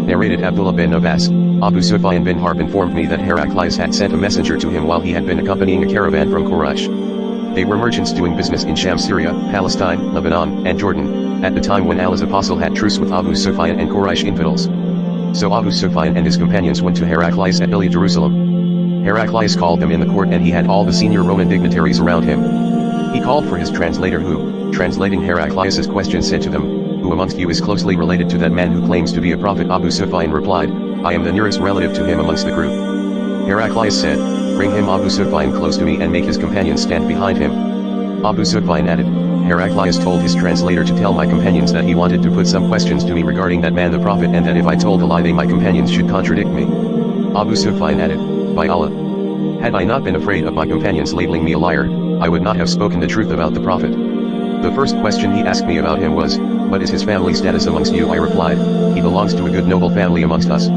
Narrated Abdullah bin Abbas, Abu Sufyan bin Harb informed me that Heraclius had sent a messenger to him while he had been accompanying a caravan from Quraysh. They were merchants doing business in Sham, Syria, Palestine, Lebanon, and Jordan, at the time when Allah's apostle had truce with Abu Sufyan and Quraysh infidels. So Abu Sufyan and his companions went to Heraclius at Ilya, Jerusalem. Heraclius called them in the court and he had all the senior Roman dignitaries around him. He called for his translator who, translating Heraclius's question, said to them, "Who amongst you is closely related to that man who claims to be a prophet?" Abu Sufyan replied, "I am the nearest relative to him amongst the group." Heraclius said, "Bring him Abu Sufyan close to me and make his companions stand behind him." Abu Sufyan added, "Heraclius told his translator to tell my companions that he wanted to put some questions to me regarding that man the prophet, and that if I told a lie my companions should contradict me." Abu Sufyan added, "By Allah, had I not been afraid of my companions labeling me a liar, I would not have spoken the truth about the prophet." The first question he asked me about him was, "What is his family status amongst you?" I replied, "He belongs to a good noble family amongst us."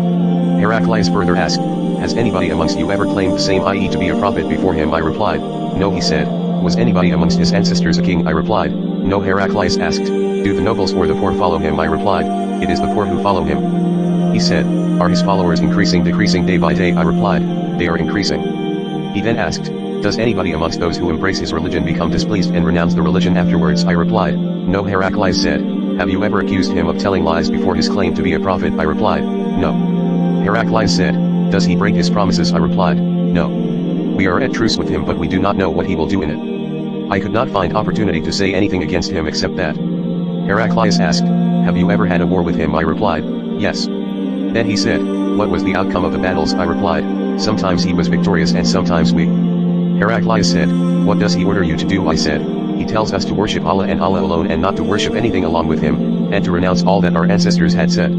Heraclius further asked, "Has anybody amongst you ever claimed the same, i.e. to be a prophet before him?" I replied, "No." He said, "Was anybody amongst his ancestors a king?" I replied, "No." Heraclius asked, "Do the nobles or the poor follow him?" I replied, "It is the poor who follow him." He said, "Are his followers increasing, decreasing day by day?" I replied, "They are increasing." He then asked, "Does anybody amongst those who embrace his religion become displeased and renounce the religion afterwards?" I replied, "No." Heraclius said, "Have you ever accused him of telling lies before his claim to be a prophet?" I replied, "No." Heraclius said, "Does he break his promises?" I replied, "No. We are at truce with him, but we do not know what he will do in it." I could not find opportunity to say anything against him except that. Heraclius asked, "Have you ever had a war with him?" I replied, "Yes." Then he said, "What was the outcome of the battles?" I replied, "Sometimes he was victorious and sometimes we." Heraclius said, "What does he order you to do?" I said, "He tells us to worship Allah and Allah alone and not to worship anything along with him, and to renounce all that our ancestors had said.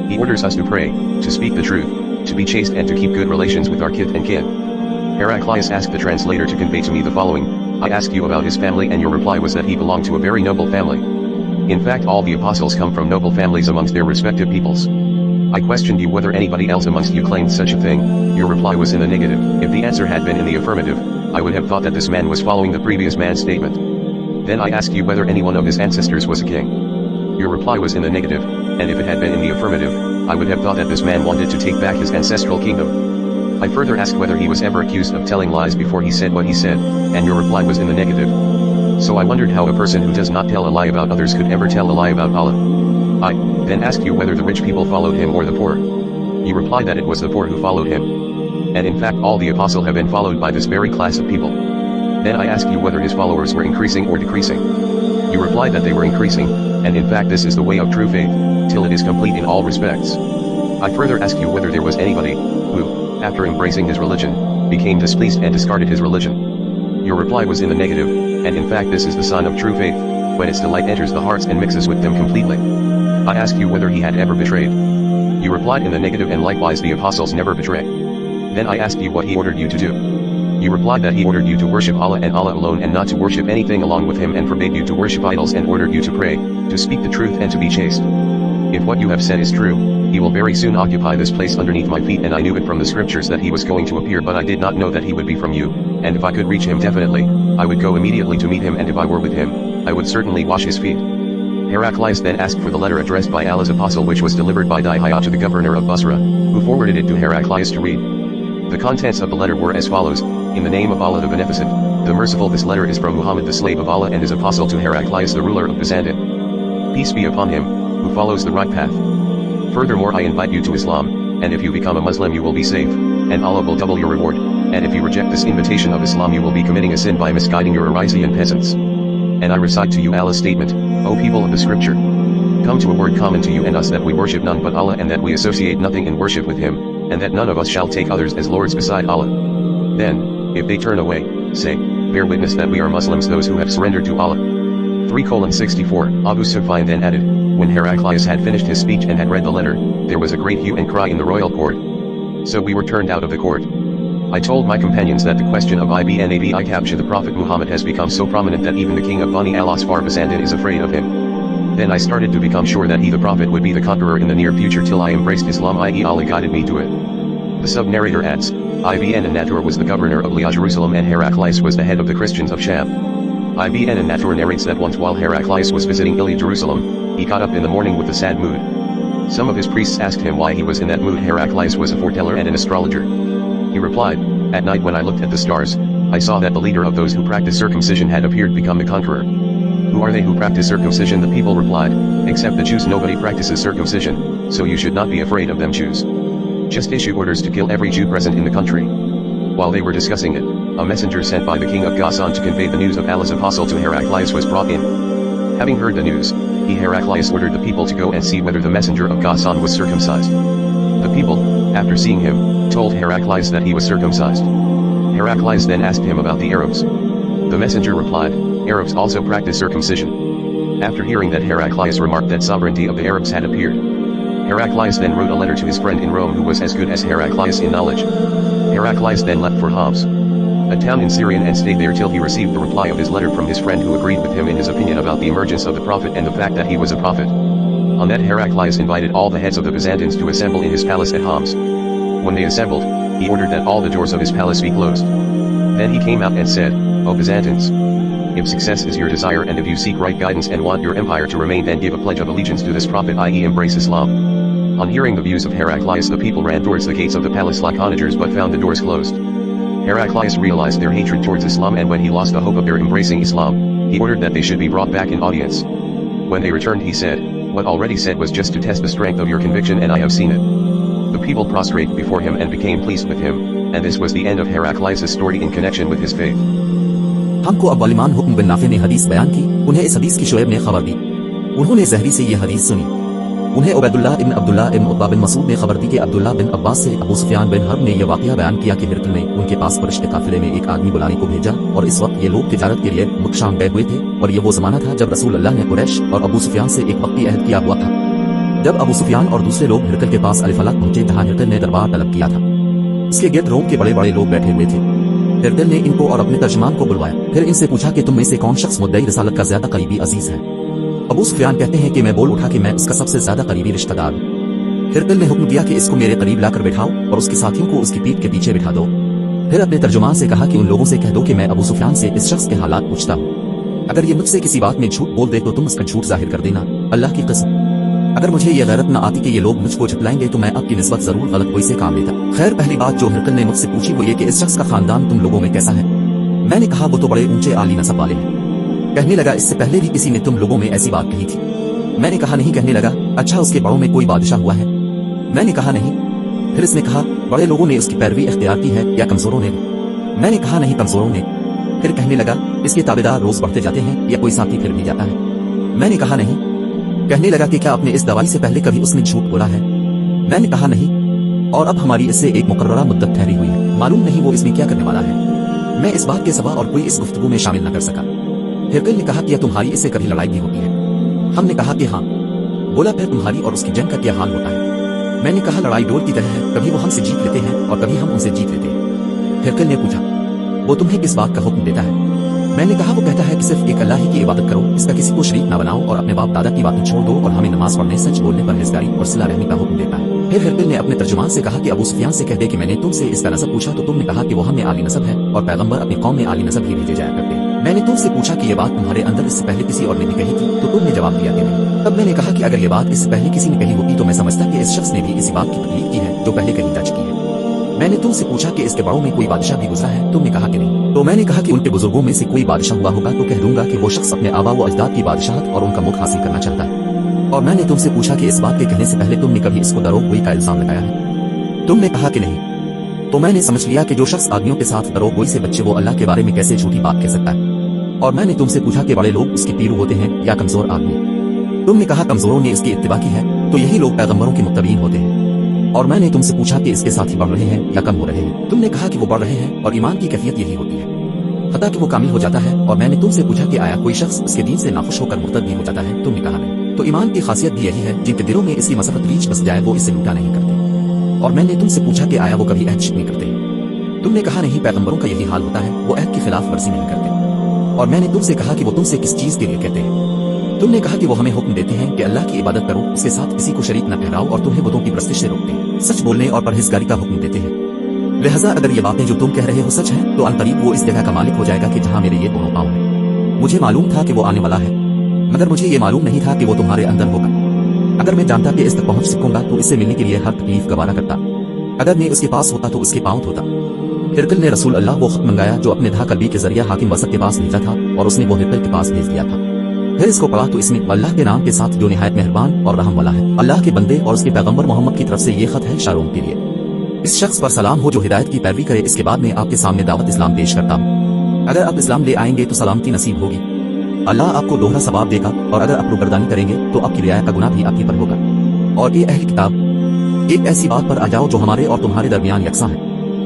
He orders us to pray, to speak the truth, to be chaste and to keep good relations with our kith and kin." Heraclius asked the translator to convey to me the following, "I asked you about his family and your reply was that he belonged to a very noble family. In fact, all the apostles come from noble families amongst their respective peoples. I questioned you whether anybody else amongst you claimed such a thing. Your reply was in the negative. If the answer had been in the affirmative, I would have thought that this man was following the previous man's statement. Then I asked you whether any one of his ancestors was a king. Your reply was in the negative, and if it had been in the affirmative, I would have thought that this man wanted to take back his ancestral kingdom. I further asked whether he was ever accused of telling lies before he said what he said, and your reply was in the negative. So I wondered how a person who does not tell a lie about others could ever tell a lie about Allah. I then asked you whether the rich people followed him or the poor. You replied that it was the poor who followed him. And in fact all the apostles have been followed by this very class of people. Then I asked you whether his followers were increasing or decreasing. You replied that they were increasing, and in fact this is the way of true faith, till it is complete in all respects. I further asked you whether there was anybody, who, after embracing his religion, became displeased and discarded his religion. Your reply was in the negative, and in fact this is the sign of true faith, when its delight enters the hearts and mixes with them completely. I asked you whether he had ever betrayed. You replied in the negative, and likewise the apostles never betray. Then I asked you what he ordered you to do. You replied that he ordered you to worship Allah and Allah alone and not to worship anything along with him, and forbade you to worship idols and ordered you to pray, to speak the truth and to be chaste. If what you have said is true, he will very soon occupy this place underneath my feet, and I knew it from the scriptures that he was going to appear, but I did not know that he would be from you, and if I could reach him definitely, I would go immediately to meet him, and if I were with him, I would certainly wash his feet." Heraclius then asked for the letter addressed by Allah's apostle, which was delivered by Dihya to the governor of Basra, who forwarded it to Heraclius to read. The contents of the letter were as follows: "In the name of Allah the Beneficent, the Merciful, this letter is from Muhammad the slave of Allah and his apostle to Heraclius the ruler of Byzantium. Peace be upon him, who follows the right path. Furthermore I invite you to Islam, and if you become a Muslim you will be safe, and Allah will double your reward, and if you reject this invitation of Islam you will be committing a sin by misguiding your Arisian peasants. And I recite to you Allah's statement, O people of the scripture. Come to a word common to you and us, that we worship none but Allah, and that we associate nothing in worship with him, and that none of us shall take others as lords beside Allah. Then, if they turn away, say, bear witness that we are Muslims, those who have surrendered to Allah." 3:64 Abu Sufyan then added, when Heraclius had finished his speech and had read the letter, there was a great hue and cry in the royal court. So we were turned out of the court. I told my companions that the question of Ibn Abi Kabsha the Prophet Muhammad has become so prominent that even the king of Bani al-Asfar Byzantium is afraid of him. Then I started to become sure that he the Prophet would be the conqueror in the near future, till I embraced Islam, i.e. Allah guided me to it. The sub-narrator adds, Ibn Natur was the governor of Lya, Jerusalem, and Heraclius was the head of the Christians of Sham. Ibn Natur narrates that once while Heraclius was visiting Ilya, Jerusalem, he got up in the morning with a sad mood. Some of his priests asked him why he was in that mood. Heraclius was a foreteller and an astrologer. He replied, "At night when I looked at the stars, I saw that the leader of those who practice circumcision had appeared become the conqueror." "Who are they who practice circumcision?" the people replied, "Except the Jews. Nobody practices circumcision, so you should not be afraid of them Jews. Just issue orders to kill every Jew present in the country." While they were discussing it, a messenger sent by the king of Ghassan to convey the news of Allah's apostle to Heraclius was brought in. Having heard the news, Heraclius ordered the people to go and see whether the messenger of Ghassan was circumcised. The people, after seeing him, told Heraclius that he was circumcised. Heraclius then asked him about the Arabs. The messenger replied, "Arabs also practice circumcision." After hearing that, Heraclius remarked that sovereignty of the Arabs had appeared. Heraclius then wrote a letter to his friend in Rome who was as good as Heraclius in knowledge. Heraclius then left for Homs, a town in Syria, and stayed there till he received the reply of his letter from his friend who agreed with him in his opinion about the emergence of the prophet and the fact that he was a prophet. On that, Heraclius invited all the heads of the Byzantines to assemble in his palace at Homs. When they assembled, he ordered that all the doors of his palace be closed. Then he came out and said, "O Byzantines, if success is your desire and if you seek right guidance and want your empire to remain, then give a pledge of allegiance to this prophet, i.e. embrace Islam." On hearing the views of Heraclius, the people ran towards the gates of the palace like onagers but found the doors closed. Heraclius realized their hatred towards Islam, and when he lost the hope of their embracing Islam, he ordered that they should be brought back in audience. When they returned, he said, "What already said was just to test the strength of your conviction, and I have seen it." The people prostrated before him and became pleased with him, and this was the end of Heraclius' story in connection with his faith. हमको अव्वलिमान हुक्म बिन नाफे ने हदीस बयान की, उन्हें इस हदीस की शुएब ने खबर दी। उन्होंने ज़हरी से ये हदीस सुनी। उन्हें उबैदुल्लाह इब्न अब्दुल्लाह इब्न उतबा बिन मसूद ने खबर दी कि अब्दुल्लाह बिन अब्बास से अबू सुफियान बिन हर्ब ने यह वाक़या बयान किया कि हिरकल ने उनके पास फरिश्ते काफिले में एक आदमी बुलाने को भेजा, और इस वक्त ये लोग तिजारत के लिए मुल्क शाम गए हुए थे, और ये वो ज़माना था जब रसूल अल्लाह ने कुरैश और अबू सुफियान से एक वक्ती अहद किया हुआ था। जब अबू सुफियान और दूसरे लोग हिरकल के पास अल-फलात पहुंचे जहां हिरकल ने दरबार तलब किया था। इसके गिर्द रोम के बड़े बड़े लोग बैठे हुए थे। हिरकल ने इनको और अपने तर्जमान को बुलवाया, फिर इनसे पूछा कि तुम में से कौन शख्स मुद्दई रिसालत का ज्यादा करीबी अजीज है। अबू सुफियान कहते हैं कि मैं बोल उठा कि मैं उसका सबसे ज्यादा करीबी रिश्तेदार हूँ। हिरकल ने हुक्म दिया कि इसको मेरे करीब लाकर बैठाओ और उसके साथियों को उसकी पीठ के पीछे बिठा दो। फिर अपने तर्जुमान से कहा कि उन लोगों से कह दो कि मैं अबू सुफियान से इस शख्स के हालात पूछता हूँ। अगर ये मुझसे किसी बात में झूठ बोल दे तो तुम उसका झूठ जाहिर कर देना, अल्लाह की कसम। अगर मुझे ये गैरत न आती कि ये लोग मुझको झुटलाएंगे तो मैं आपकी निस्बत जरूर गलत कोई से काम लेता। खैर, पहली बात जो हिरकल ने मुझसे पूछी वो ये कि इस शख्स का खानदान तुम लोगों में कैसा है। मैंने कहा वो तो बड़े ऊंचे आली नसब वाले हैं। कहने लगा इससे पहले भी किसी ने तुम लोगों में ऐसी बात कही थी। मैंने कहा नहीं। कहने लगा अच्छा उसके बड़ों में कोई बादशाह हुआ है। मैंने कहा नहीं। फिर इसने कहा बड़े लोगों ने उसकी पैरवी इख्तियार की है या कमजोरों ने। मैंने कहा नहीं, कमजोरों ने। फिर कहने लगा इसके ताबेदार रोज बढ़ते जाते हैं या कोई साथी फिर भी जाता है। मैंने कहा नहीं। कहने लगा कि क्या आपने इस दवाई से पहले कभी उसने झूठ बोला है। मैंने कहा नहीं, और अब हमारी इससे एक मुकर्ररा मुद्दत ठहरी हुई है, मालूम नहीं वो इसमें क्या करने वाला है। मैं इस बात के सिवा और कोई इस गुफ्तगू में शामिल न कर सका। हिरकल ने कहा कि तुम्हारी इससे कभी लड़ाई भी होती है। हमने कहा कि हाँ। बोला फिर तुम्हारी और उसकी जंग का क्या हाल होता है। मैंने कहा लड़ाई डोर की तरह है, कभी वो हमसे जीत लेते हैं और कभी हम उनसे जीत लेते हैं। हिरकल ने पूछा वो तुम्हें किस बात का हुक्म देता है। मैंने कहा वो कहता है कि सिर्फ एक अल्लाह ही की इबादत करो, इसका किसी को शरीक न बनाओ और अपने बाप दादा की बातें छोड़ दो और हमें नमाज पढ़ने, सच बोलने, परहेजगारी और सिला रहमी का हुक्म देता है। फिर हिरकल ने अपने तर्जुमान से कहा कि अबू सुफियान से कह दे कि मैंने तुमसे इसका नसब पूछा तो तुमने कहा कि वो हमें आली नसब है और पैगंबर अपनी कौम में आली नसब ही भेजे जाया करते हैं। मैंने तुमसे पूछा कि ये बात तुम्हारे अंदर इससे पहले किसी और ने भी कही थी तो तुमने जवाब दिया कि नहीं। तब मैंने कहा कि अगर ये बात इससे पहले किसी ने कही होती तो मैं समझता कि इस शख्स ने भी इसी बात की तकलीफ की है जो पहले कही जा चुकी है। मैंने तुमसे पूछा कि इसके बड़ों में कोई बादशाह भी गुजरा है। तुमने कहा कि नहीं। तो मैंने कहा कि उनके बुजुर्गों में से कोई बादशाह हुआ होगा तो कह दूंगा कि वो शख्स अपने आबा व अजदाद की बादशाहत और उनका मुल्क हासिल करना चाहता है। और मैंने तुमसे पूछा कि इस बात के कहने से पहले तुमने कभी इसको दरोगोई का इल्जाम लगाया है। तुमने कहा कि नहीं। तो मैंने समझ लिया कि जो शख्स आदमियों के साथ दरोगोई से बच्चे वो अल्लाह के बारे में कैसे झूठी बात कह सकता है। और मैंने तुमसे पूछा कि बड़े लोग उसके पीरू होते हैं या कमजोर आदमी। तुमने कहा कमजोरों ने इसकी इत्तिबा की है तो यही लोग पैगंबरों के मुत्तबीन होते हैं। और मैंने तुमसे पूछा कि इसके साथी बढ़ रहे हैं या कम हो रहे हैं। तुमने कहा कि वो बढ़ रहे हैं और ईमान की कैफियत यही होती है, हत्ता कि वो कामिल हो जाता है। और मैंने तुमसे पूछा कि आया कोई शख्स उसके दीन से नाखुश होकर मुर्तद भी हो जाता है। तुमने कहा नहीं। तो ईमान की खासियत भी यही है, जिनके दिलों में इसकी मसरत रीछ बस जाए वो इससे लूटा नहीं करते। और मैंने तुमसे पूछा कि आया वो कभी अहद नहीं करते। तुमने कहा नहीं, पैगंबरों का यही हाल होता है, वो अहद की खिलाफ वर्जी नहीं करते। और मैंने तुमसे कहा कि वो तुमसे किस चीज के लिए कहते हैं। तुमने कहा कि वो हमें हुक्म देते हैं कि अल्लाह की इबादत करो, उसके साथ किसी को शरीक न ठहराओ और तुम्हें बुतों की परस्तिश से रोकते हैं, सच बोलने और परहेजगारी का हुक्म देते हैं। लिहाजा अगर ये बातें जो तुम कह रहे हो सच हैं तो अनकरीब वो इस जगह का मालिक हो जाएगा कि जहां मेरे ये दोनों पांव हैं। मुझे मालूम था कि वो आने वाला है, मगर मुझे ये मालूम नहीं था कि वो तुम्हारे अंदर होगा। अगर मैं जानता कि इस तक पहुंच सकूंगा तो इससे मिलने के लिए हर तकलीफ गवारा करता। अगर मैं उसके पास होता तो उसके पांव धोता। हिरकल ने रसूल अल्लाह वो खत मंगाया जो अपने धा कल्बी के जरिए हाकिम वसत के पास भेजा था और उसने वो हिरकल के पास भेज दिया था। फिर इसको पढ़ा तो इसमें अल्लाह के नाम के साथ जो निहायत मेहरबान और रहम वाला है। अल्लाह के बंदे और उसके पैगंबर मोहम्मद की तरफ से ये खत है शारों के लिए। इस शख्स पर सलाम हो जो हिदायत की पैरवी करे। इसके बाद मैं आपके सामने दावत इस्लाम पेश करता हूँ। अगर आप इस्लाम ले आएंगे तो सलामती नसीब होगी, अल्लाह आपको दोहरा सवाब देगा, और अगर आप रुगर्दानी करेंगे तो आपकी रियाया का गुनाह भी आपके पर होगा। और ये अहल किताब, एक ऐसी बात पर आ जाओ जो हमारे और तुम्हारे दरमियान यकसा है,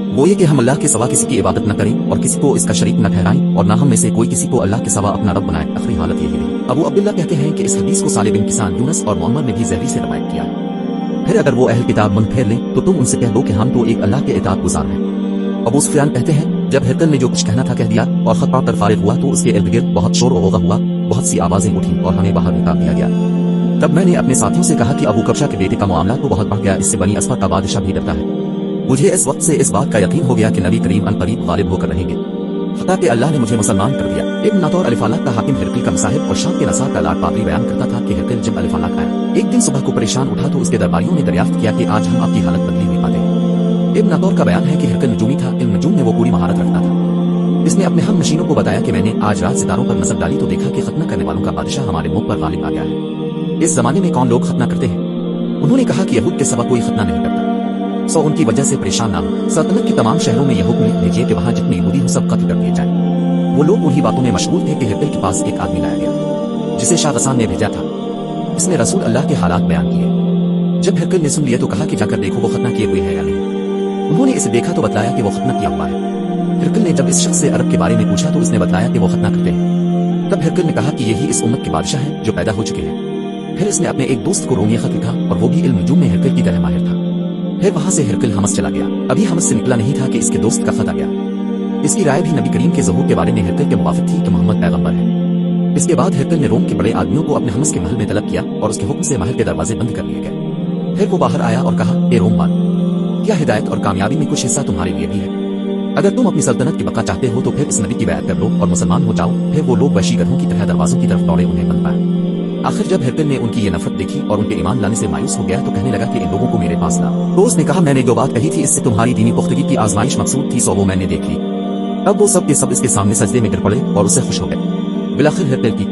वो ये कि हम अल्लाह के सिवा किसी की इबादत न करें और किसी को इसका शरीक न ठहराएं, और न हम में से कोई किसी को अल्लाह के सिवा अपना रब बनाए। आखिरी हालत यही रही। अबू अब्दुल्ला कहते हैं कि इस हदीस को साले बिन किसान, यूनुस और मोहम्मद ने भी ज़हरी से रवायत किया है। फिर अगर वो अहल किताब मुंह फेर लें तो तुम उनसे कह दो कि हम तो एक अल्लाह के इताअत गुज़ार हैं। अबू सुफियान कहते हैं जब हिरकल ने जो कुछ कहना था कह दिया और खत पढ़कर फारिग हुआ तो उसके इर्द गिर्द बहुत शोर और गौगा हुआ, बहुत सी आवाजें उठी और हमें बाहर निकाल दिया गया। तब मैंने अपने साथियों से कहा कि अबू कब्शा के बेटे का मामला तो बहुत बढ़ गया, इससे बनी अस्फर का बादशाह भी डरता है। मुझे इस वक्त से इस बात का यकीन हो गया कि नबी करीम अनकरीब गालिब होकर रहेंगे, हत्ता कि अल्लाह ने मुझे मुसलमान कर दिया। इब्न नतौर अलिफाला का हाकिम हिरकल का मसाहिब और शाम के नसार का लाड पादरी बयान करता था कि हिरकल जब अलिफाला खाया एक दिन सुबह को परेशान उठा तो उसके दरबारियों ने दरियाफ्त किया कि आज हम आपकी हालत बदली हुई पाते हैं। इब्न नतौर का बयान है कि हिरकल नजूमी था, इल्म नजूम में वो पूरी महारत रखता था। इसने अपने हम नशीनों को बताया कि मैंने आज रात सितारों पर नजर डाली तो देखा कि खतना करने वालों का बादशाह हमारे मुख पर गालिब आ गया है। इस जमाने में कौन लोग खतना करते हैं? उन्होंने कहा कि यहूद के सिवा कोई खतना नहीं करता, सो उनकी वजह से परेशान ना हो। सल्तनत के तमाम शहरों में यह हुक्म लिख भेजिए कि वहाँ जितने यहूदी हो सब कत्ल कर दिए जाएं। वो लोग उन्हीं बातों में मशगूल थे कि हिरकल के पास एक आदमी लाया गया जिसे शाह गसान ने भेजा था। इसने रसूल अल्लाह के हालात बयान किए। जब हिरकल ने सुन लिया तो कहा कि जाकर देखो वो खतना किए हुए है या नहीं। उन्होंने इसे देखा तो बतलाया कि वो खतना किया हुआ है। हिरकल ने जब इस शख्स से अरब के बारे में पूछा तो उसने बताया कि वो खतना करते हैं। तब हिरकल ने कहा कि यही इस उम्मत के बादशाह हैं जो पैदा हो चुके हैं। फिर इसने अपने एक दोस्त को रोमिया खत लिखा और वो भी इल्म नजूम में हिरकल की तरह माहिर था। फिर वहां से हिरकल हमस चला गया। अभी हमस से निकला नहीं था कि इसके दोस्त का खत आ गया। इसकी राय भी नबी करीम के ज़हूर के बारे में हिरकल के मुवाफिक थी कि मोहम्मद पैगंबर है। इसके बाद हिरकल ने रोम के बड़े आदमियों को अपने हमस के महल में तलब किया और उसके हुक्म से महल के दरवाजे बंद कर लिए गए। फिर वो बाहर आया और कहा, ए रोम वाल, क्या हिदायत और कामयाबी में कुछ हिस्सा तुम्हारे लिए भी है? अगर तुम अपनी सल्तनत की बका चाहते हो तो फिर इस नबी की बैत कर लो और मुसलमान हो जाओ। फिर वो लोग वहशी गधों की तरह दरवाजों की तरफ दौड़े, उन्हें बंद पाया। आखिर जब हिरकल ने उनकी ये नफरत देखी और उनके ईमान लाने से मायूस हो गया तो कहने लगा कि इन लोगों को मेरे पास लाओ। तो उसने कहा, मैंने जो बात कही थी इससे तुम्हारी दीनी पुख्तगी की आजमाइश मकसूद थी, सो वो मैंने देख ली। अब वो सब के सब इसके सामने सजदे में गिर पड़े और उससे खुश हो गए। बिलाखिर हिरकल की